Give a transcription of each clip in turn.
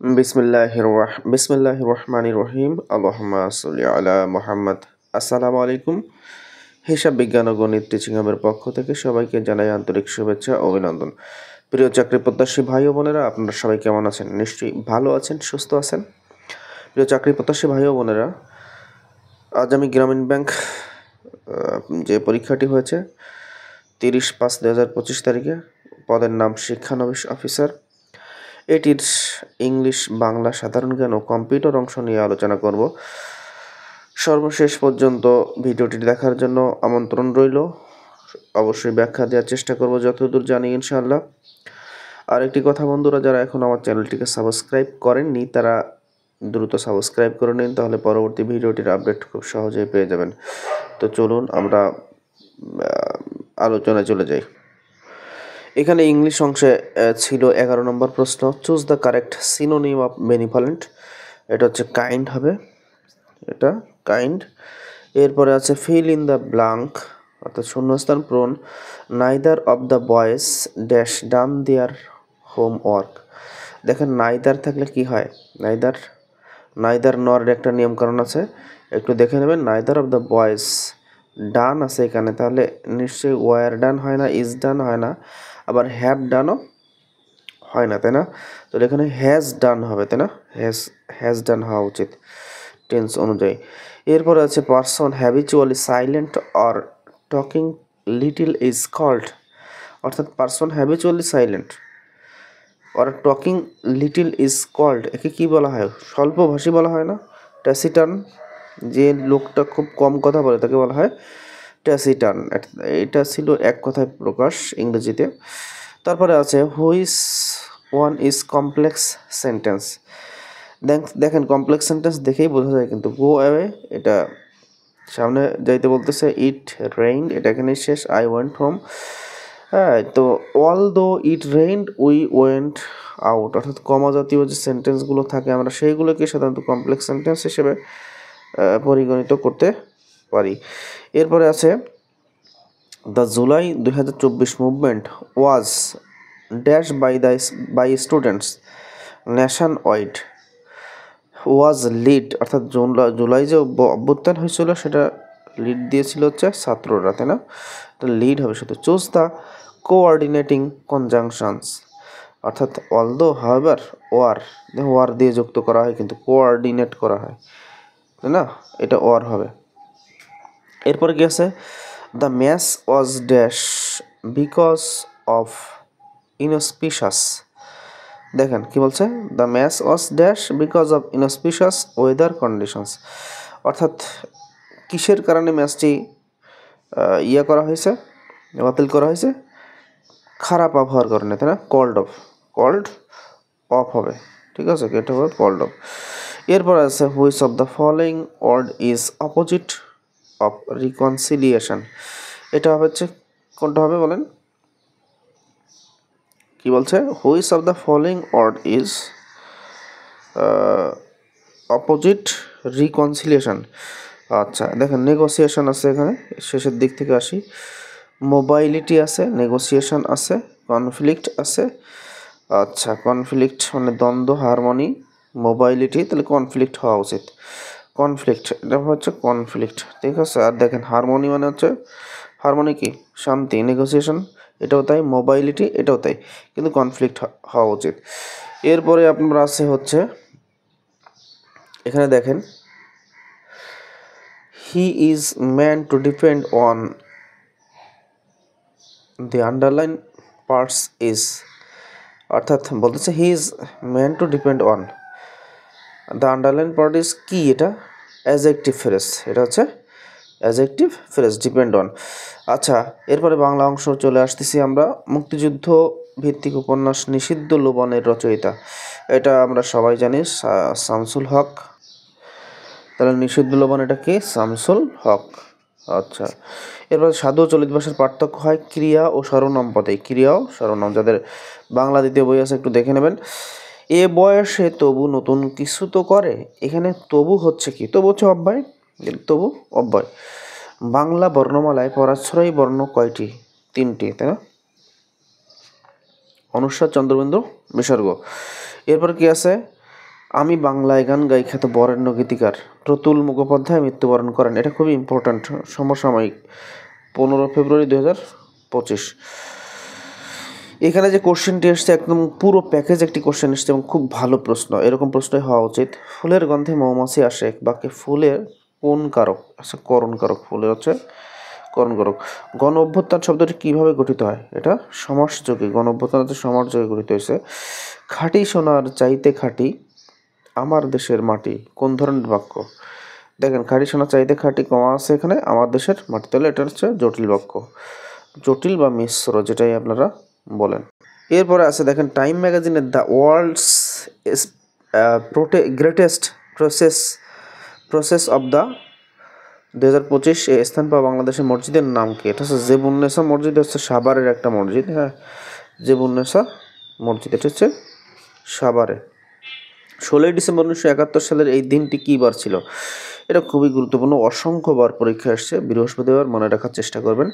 বিসমিল্লাহির রহমানির রহিম। আল্লাহুম্মা সাল্লি আলা মুহাম্মদ। আসসালামু আলাইকুম। হিসাব বিজ্ঞান ও গণিত টিচিং হাবের পক্ষ থেকে সবাইকে জানাই আন্তরিক শুভেচ্ছা ও অভিনন্দন। প্রিয় চাকরি প্রত্যাশী ভাই ও বোনেরা, আপনারা সবাই কেমন আছেন? নিশ্চয়ই ভালো আছেন, সুস্থ আছেন। প্রিয় চাকরি প্রত্যাশী ভাই ও বোনেরা, আজ আমি গ্রামীণ ব্যাংক যে পরীক্ষাটি হয়েছে 30/5/2025 তারিখে, পদের নাম শিক্ষানবিশ অফিসার, এটির ইংলিশ, বাংলা, সাধারণ জ্ঞান ও কম্পিউটার অংশ নিয়ে আলোচনা করব। সর্বশেষ পর্যন্ত ভিডিওটি দেখার জন্য আমন্ত্রণ রইল। অবশ্যই ব্যাখ্যা দেওয়ার চেষ্টা করব যতদূর জানি ইনশাআল্লাহ। আর একটি কথা বন্ধুরা, যারা এখন আমার চ্যানেলটিকে সাবস্ক্রাইব করেননি তারা দ্রুত সাবস্ক্রাইব করে নিন, তাহলে পরবর্তী ভিডিওটির আপডেট খুব সহজেই পেয়ে যাবেন। তো চলুন আমরা আলোচনায় চলে যাই। এখানে ইংলিশ অংশে ছিল 11 নম্বর প্রশ্ন, choose the correct synonym of benevolent. এটা হচ্ছে কাইন্ড হবে, এটা কাইন্ড। এরপরে আছে ফিল ইন দ্য ব্ল্যাঙ্ক, অর্থাৎ শূন্যস্থান পূরণ। Neither of the boys dash done their homework. দেখেন নাইদার থাকলে কি হয়, নাইদার নর একটা নিয়মকানুন আছে, একটু দেখে নেবেন। নাইদার অফ দ্য বয়েজ ডান আছে এখানে, তাহলে নিশ্চয়ই ওয়ার ডান হয় না, ইজ ডান হয় না, আবার হ্যাভ ডানও হয় না, তাই না? তো এখানে হ্যাজ ডান হবে, তাই না? হ্যাজ ডান হওয়া উচিত টেন্স অনুযায়ী। এরপরে আছে person habitually silent or talking little is called, অর্থাৎ person habitually silent or talking little is called, একে কী বলা হয়? স্বল্পভাষী বলা হয় না? ট্যাসিটার্ন, যে লোকটা খুব কম কথা বলে তাকে বলা হয় ট্যাসিটার্ন। এটা ছিল এক কথায় প্রকাশ ইংরেজিতে। তারপরে আছে which one is complex sentence. দেখেন কমপ্লেক্স সেন্টেন্স দেখেই বোঝা যায় কিন্তু। গো অ্যাওয়ে, এটা সামনে যাইতে বলতেছে। ইট রেইনড, এটা এখানে শেষ। I went home. হ্যাঁ, তো অল দো it rained we went out, অর্থাৎ কমা জাতীয় যে সেন্টেন্সগুলো থাকে আমরা সেইগুলোকে সাধারণত কমপ্লেক্স সেন্টেন্স হিসেবে পরিগণিত করতে পারি। এরপরে আছে the July 2024 movement was dash by students nationwide. Was led, অর্থাৎ জুলাই যে অভ্যুত্থান হয়েছিল সেটা লিড দিয়েছিল হচ্ছে ছাত্ররা, তাই না? তো লিড হবে শুধু। চুজ দ্য কোঅর্ডিনেটিং কনজাংশনস, অর্থাৎ অলদো, হাউএভার, ওয়ার দিয়ে যুক্ত করা হয় কিন্তু কোঅর্ডিনেট করা হয়, তাই না? এটা ওয়ার হবে। এরপরে কি আছে? The match was dash because of inauspicious. দেখেন কি বলছে, the match was dash because of inauspicious weather conditions, অর্থাৎ কিসের কারণে ম্যাচটি করা হয়েছে, বাতিল করা হয়েছে? খারাপ আবহাওয়ার কারণে, তাই না? কল্ড অফ হবে, ঠিক আছে, এটা হবে কল্ড অফ। এরপর আছে which of the following word is opposite of reconciliation. এটা হচ্ছে কোনটা হবে বলেন? কি বলছে? Which of the following word is opposite reconciliation. আচ্ছা দেখেন, নেগোসিয়েশন আছে এখানে, শেষের দিক থেকে আসি। মোবাইলিটি আছে, নেগোসিয়েশন আছে, কনফ্লিক্ট আছে। আচ্ছা, কনফ্লিক্ট মানে দ্বন্দ্ব, হারমোনি, মোবাইলিটি, তাহলে কনফ্লিক্ট হওয়া উচিত। কনফ্লিক্ট, এটা হচ্ছে কনফ্লিক্ট, ঠিক আছে। আর দেখেন হারমোনি মানে হচ্ছে, হারমোনি কি? শান্তি। নেগোসিয়েশন এটাও তাই, মোবাইলিটি এটাও তাই, কিন্তু কনফ্লিক্ট হওয়া উচিত। এরপরে আপনার আছে হচ্ছে এখানে দেখেন, he is man to depend on the underline parts is, অর্থাৎ বলতেছে he is man to depend on the underline part is কি? এটা অ্যাডজেক্টিভ ফ্রেজ, এটা হচ্ছে অ্যাডজেক্টিভ ফ্রেজ, ডিপেন্ড অন। আচ্ছা, এরপরে বাংলা অংশ চলে আসতেছি আমরা। মুক্তিযুদ্ধ ভিত্তিক উপন্যাস নিষিদ্ধ লবণের রচয়িতা, এটা আমরা সবাই জানি শামসুল হক। তাহলে নিষিদ্ধ লবণ এটা কি? শামসুল হক। আচ্ছা, এরপর সাধু ও চলিত ভাষার পার্থক্য হয় ক্রিয়া ও সর্বনাম পদে। ক্রিয়া ও সর্বনাম, যাদের বাংলা দ্বিতীয় বই আছে একটু দেখে নেবেন। এ বয়সে তবু নতুন কিছু তো করে, এখানে তবু হচ্ছে কি? তবু হচ্ছে অব্যয়, তবু অব্যয়। বাংলা বর্ণমালায় পরাশ্রয়ী বর্ণ কয়টি? 3টি, তাই না? অনুস্বার, চন্দ্রবিন্দু, বিসর্গ। এরপর কি আছে? আমি বাংলায় গান গাই খ্যাত বরেণ্য গীতিকার প্রতুল মুখোপাধ্যায় মৃত্যুবরণ করেন। এটা খুবই ইম্পর্ট্যান্ট, সমসাময়িক, 15 ফেব্রুয়ারি 2025। এখানে যে কোশ্চেনটি এসছে একদম পুরো প্যাকেজ একটি কোশ্চেন এসছে এবং খুব ভালো প্রশ্ন, এরকম প্রশ্নই হওয়া উচিত। ফুলের গন্ধে মৌমাছি আসে, বাকি ফুলের কোন কারক? আচ্ছা, করণ কারক। ফুলের হচ্ছে করণ কারক। গণ অভ্যুত্থান শব্দটি কীভাবে গঠিত হয়? এটা সমাসযোগে। গণ অভ্যুত্থান হচ্ছে সমাসযোগে গঠিত হয়েছে। খাঁটি সোনার চাইতে খাঁটি আমার দেশের মাটি কোন ধরনের বাক্য? দেখেন, খাঁটি সোনার চাইতে খাঁটি কমা আছে এখানে, আমার দেশের মাটি, তাহলে এটা হচ্ছে জটিল বাক্য, জটিল বা মিশ্র, যেটাই আপনারা বলেন। এরপরে আছে দেখেন, টাইম ম্যাগাজিনের the world's greatest process of the 2025 এ স্থান পাওয়া বাংলাদেশের মসজিদের নাম কি? এটা হচ্ছে জেবুন্নেসা মসজিদ, হচ্ছে সাভারের একটা মসজিদ। হ্যাঁ, জেবুন্নেসা মসজিদ, এটা হচ্ছে সাভারে। 16ই ডিসেম্বর 1971 সালের এই দিনটি কী বার ছিল? এটা খুবই গুরুত্বপূর্ণ, অসংখ্য বার পরীক্ষা আসছে, বৃহস্পতিবার, মনে রাখার চেষ্টা করবেন।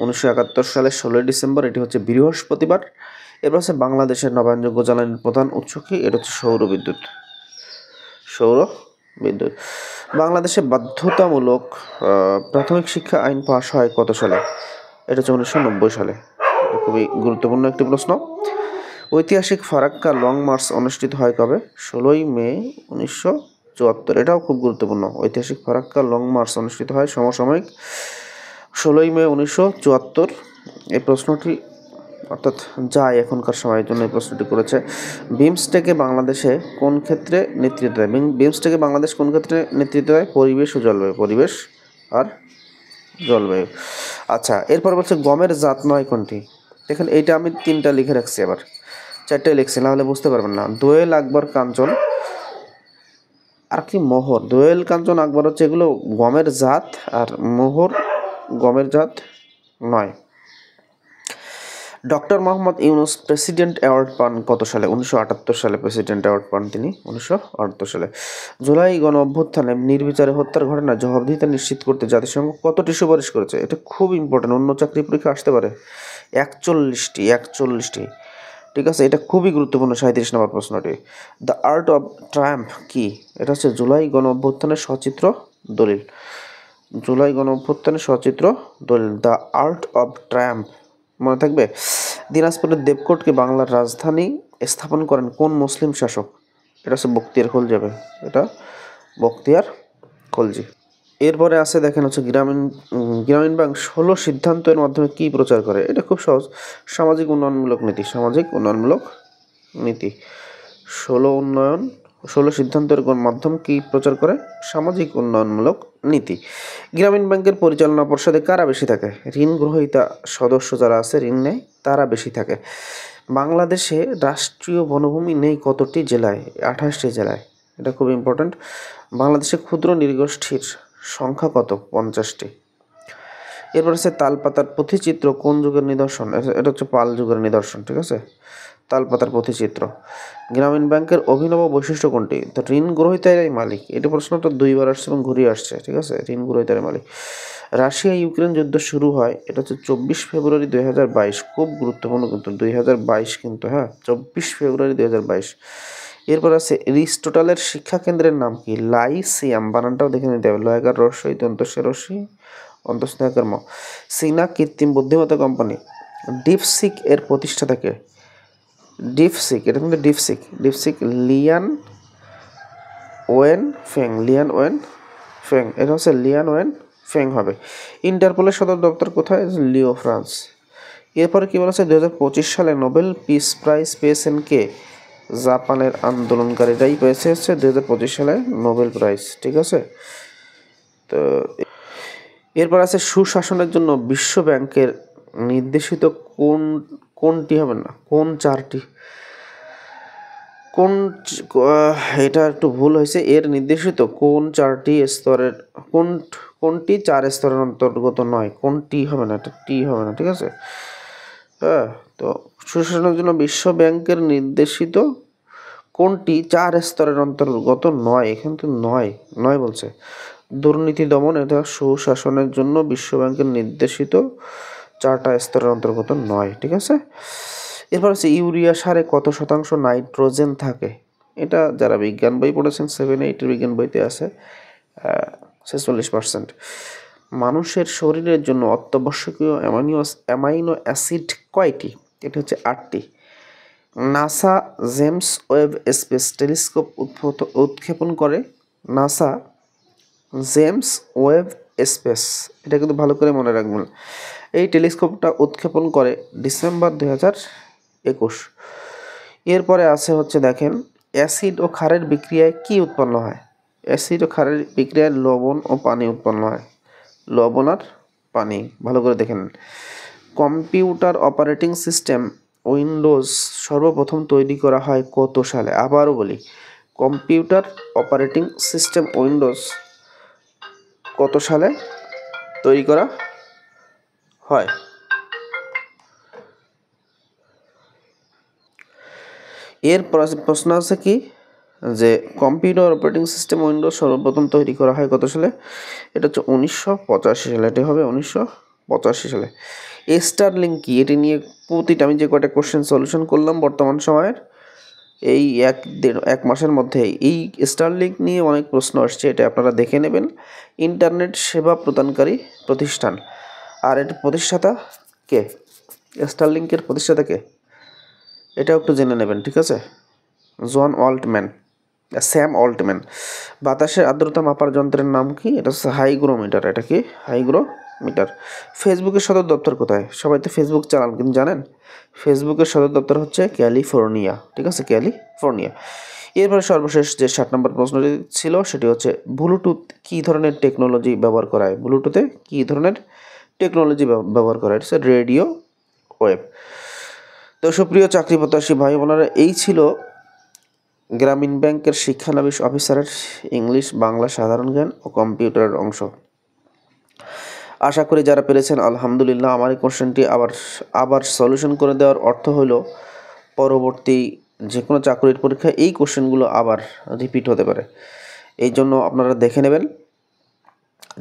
1971 সালের 16ই ডিসেম্বর, এটি হচ্ছে বৃহস্পতিবার। এরপর হচ্ছে বাংলাদেশের নবায়নযোগ্য জ্বালানির প্রধান উৎস কি? এটা হচ্ছে সৌরবিদ্যুৎ। বাংলাদেশে বাধ্যতামূলক প্রাথমিক শিক্ষা আইন পাশ হয় কত সালে? এটা হচ্ছে 1990 সালে। এটা খুবই গুরুত্বপূর্ণ একটি প্রশ্ন। ঐতিহাসিক ফারাক্কা লং মার্চ অনুষ্ঠিত হয় কবে? 16ই মে 1974। এটাও খুব গুরুত্বপূর্ণ। ঐতিহাসিক ফারাক্কা লং মার্চ অনুষ্ঠিত হয় সমসাময়িক 16ই মে 1974। এই প্রশ্নটি অর্থাৎ যায় এখনকার সময়ের জন্য এই প্রশ্নটি করেছে। বিমস্টেকে বাংলাদেশে কোন ক্ষেত্রে নেতৃত্ব দেয়? বিমস্টেকে বাংলাদেশ কোন ক্ষেত্রে নেতৃত্ব দেয়? পরিবেশ ও জলবায়ু। পরিবেশ আর জলবায়ু। আচ্ছা, এরপর বলছে গমের জাত নয় কোনটি? দেখেন, এইটা আমি 3টা লিখে রাখছি, আবার 4টাই লিখছি, নাহলে বুঝতে পারবেন না। দোয়েল, আকবর, কাঞ্চন আর কি মোহর। দোয়েল, কাঞ্চন, আকবর হচ্ছে এগুলো গমের জাত, আর মোহর গমের জাত নয়। Doctor Mohammad Yunus president award পান কত সালে? 1978 সালে প্রেসিডেন্ট অ্যাওয়ার্ড পান তিনি, 1978 সালে। জুলাই গণ অভ্যুত্থানে নির্বিচারে হত্যার ঘটনায় জবাবদিহিতা নিশ্চিত করতে জাতিসংঘ কতটি সুপারিশ করেছে? এটা খুব ইম্পর্টেন্ট, অন্য চাকরি পরীক্ষা আসতে পারে। 41টি। ঠিক আছে, এটা খুবই গুরুত্বপূর্ণ। 37 নম্বর প্রশ্নটি। দ্য আর্ট অফ ট্রায়াম্ফ কি? এটা হচ্ছে জুলাই গণ অভ্যুত্থানের সচিত্র দলিল। জুলাই গণ অভ্যুত্থানের সচিত্র দলিল, দ্য আর্ট অফ ট্রায়াম্ফ, মনে থাকবে। দিনাজপুরের দেবকোটকে বাংলার রাজধানী স্থাপন করেন কোন মুসলিম শাসক? এটা হচ্ছে বখতিয়ার খলজি হবে। এটা বখতিয়ার খলজি। এরপরে আছে দেখেন হচ্ছে গ্রামীণ ব্যাংক 16 সিদ্ধান্তের মাধ্যমে কি প্রচার করে? এটা খুব সহজ, সামাজিক উন্নয়নমূলক নীতি। সামাজিক উন্নয়নমূলক নীতি। 16 সিদ্ধান্তের মাধ্যম কি প্রচার করে? সামাজিক উন্নয়নমূলক নীতি। গ্রামীণ ব্যাংকের পরিচালনা পর্ষদে কারা বেশি থাকে? ঋণ গ্রহীতা সদস্য যারা আছে, ঋণ নেয়, তারা বেশি থাকে। বাংলাদেশে রাষ্ট্রীয় বনভূমি নেই কতটি জেলায়? 28টি জেলায়। এটা খুব ইম্পর্ট্যান্ট। বাংলাদেশে ক্ষুদ্র নৃগোষ্ঠীর সংখ্যা কত? 50টি। এরপর আছে তালপাতার পুঁথিচিত্র কোন যুগের নিদর্শন? এটা হচ্ছে পাল যুগের নিদর্শন। ঠিক আছে, তালপাতার পুঁথিচিত্র। গ্রামীণ ব্যাংকের অভিনব বৈশিষ্ট্য কোনটি? তো ঋণ গ্রহীতারাই মালিক। এটা প্রশ্নটা 2বার আসছে এবং ঘুরিয়ে আসছে। ঠিক আছে, ঋণ গ্রহীতারাই মালিক। রাশিয়া ইউক্রেন যুদ্ধ শুরু হয়, এটা হচ্ছে 24 ফেব্রুয়ারি 2022। খুব গুরুত্বপূর্ণ কিন্তু, 2022 কিন্তু, হ্যাঁ, 24 ফেব্রুয়ারি 2022। এরপর আছে এরিস্টটলের শিক্ষা কেন্দ্রের নাম কি? লাইসিয়াম। বানানটাও দেখে নিতে হবে। লয়কার রস্যই দন্তস্য রস্যই অন্তঃস্থায়কর্ম। চীনা কৃত্রিম বুদ্ধিমত্তা কোম্পানি ডিপসিক এর প্রতিষ্ঠাতা কে? ডিপসিক, এটা কিন্তু ডিপসিক লিয়ান ওয়েন ফেং। এটা হচ্ছে লিয়ান ওয়েন ফেং হবে। ইন্টারপোলের সদর দপ্তর কোথায়? লিও, ফ্রান্স। এরপরে কি বলেছে? 2025 সালে নোবেল পিস প্রাইজ পেয়েছেন কে? জাপানের আন্দোলনকারীরাই পেয়েছে হচ্ছে 2025 সালে নোবেল প্রাইজ। ঠিক আছে, তো এরপর আছে সুশাসনের জন্য বিশ্ব ব্যাংকের নির্দেশিত কোনটি হবে না, কোন 4টি, এটা একটু ভুল হয়েছে। এর নির্দেশিত কোন 4টি স্তরের, কোনটি 4 স্তরের অন্তর্গত নয়? কোনটি হবে না, এটা টি হবে না। ঠিক আছে, হ্যাঁ, তো সুশাসনের জন্য বিশ্ব ব্যাংকের নির্দেশিত কোনটি 4 স্তরের অন্তর্গত নয়? এখানে তো নয় বলছে। দুর্নীতি দমন, এটা সুশাসনের জন্য বিশ্ব ব্যাংকের নির্দেশিত 4টা স্তরের অন্তর্গত নয়। ঠিক আছে, এরপর হচ্ছে ইউরিয়া সারে কত শতাংশ নাইট্রোজেন থাকে? এটা যারা বিজ্ঞান বই পড়েছেন 7-8 বিজ্ঞান বইতে আছে 46%। মানুষের শরীরের জন্য অত্যাবশ্যকীয় অ্যামাইনো অ্যাসিড কয়টি? এটা হচ্ছে 8টি। NASA James Webb space telescope উৎক্ষেপণ করে। নাসা জেমস ওয়েব স্পেস, এটা কিন্তু ভালো করে মনে রাখবেন। এই টেলিস্কোপটা উৎক্ষেপণ করে ডিসেম্বর 2021। এরপরে আছে হচ্ছে দেখেন, অ্যাসিড ও ক্ষারের বিক্রিয়ায় কি উৎপন্ন হয়? অ্যাসিড ও ক্ষারের বিক্রিয়ায় লবণ ও পানি উৎপন্ন হয়। লবণ আর পানি, ভালো করে দেখেন। কম্পিউটার অপারেটিং সিস্টেম উইন্ডোজ সর্বপ্রথম তৈরি করা হয় কত সালে? আবারও বলি, কম্পিউটার অপারেটিং সিস্টেম উইন্ডোজ কত সালে তৈরি করা হয়? এর প্রশ্ন আছে কি যে কম্পিউটার অপারেটিং সিস্টেম উইন্ডোজ সর্বপ্রথম তৈরি করা হয় কত সালে? এটা হচ্ছে 1985 সালে। এটা হবে 1985 সালে। স্টারলিংক কি? এটি নিয়ে প্রতিটা আমি যে কয়টা কোশ্চেন সলিউশন করলাম বর্তমান সময়ের এই এক মাসের মধ্যে, এই স্টারলিংক নিয়ে অনেক প্রশ্ন আসছে, এটা আপনারা দেখে নেবেন। ইন্টারনেট সেবা প্রদানকারী প্রতিষ্ঠান। আর এর প্রতিষ্ঠাতা কে? স্টারলিংকের প্রতিষ্ঠাতা কে? এটাও একটু জেনে নেবেন, ঠিক আছে? Sam Altman. বাতাসের আর্দ্রতা মাপার যন্ত্রের নাম কি? এটা হচ্ছে হাইগ্রোমিটার। এটা কি? হাইগ্রোমিটার। ফেসবুকের সদর দপ্তর কোথায়? সবাই তো ফেসবুক চালান, কিন্তু জানেন ফেসবুকের সদর দপ্তর হচ্ছে ক্যালিফোর্নিয়া, ঠিক আছে? ক্যালিফোর্নিয়া। এরপরে সর্বশেষ যে 7 নম্বর প্রশ্নটি ছিল সেটি হচ্ছে ব্লুটুথ কী ধরনের টেকনোলজি ব্যবহার করা হয়? ব্লুটুথে কী ধরনের টেকনোলজি ব্যবহার করা হয়? এটা হচ্ছে রেডিও ওয়েভ। তো সুপ্রিয় চাকরি প্রত্যাশী ভাই বোনেরা, এই ছিল গ্রামীণ ব্যাংকের শিক্ষানবিশ অফিসারের ইংলিশ, বাংলা, সাধারণ জ্ঞান ও কম্পিউটারের অংশ। আশা করি যারা পেরেছেন আলহামদুলিল্লাহ। আমার এই কোশ্চেনটি আবার সলিউশন করে দেওয়ার অর্থ হলো পরবর্তী যে কোনো চাকরির পরীক্ষায় এই কোশ্চেনগুলো আবার রিপিট হতে পারে। এই জন্য আপনারা দেখে নেবেন।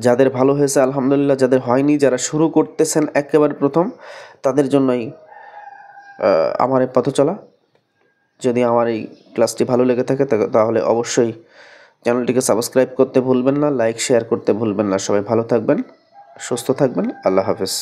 যাদের ভালো হয়েছে আলহামদুলিল্লাহ, যাদের হয়নি, যারা শুরু করতেছেন একেবারে প্রথম, তাদের জন্যই আমার এই পথ চলা। যদি আমার এই ক্লাসটি ভালো লেগে থাকে তাহলে অবশ্যই চ্যানেলটিকে সাবস্ক্রাইব করতে ভুলবেন না, লাইক শেয়ার করতে ভুলবেন না। সবাই ভালো থাকবেন, সুস্থ থাকবেন। আল্লাহ হাফেজ।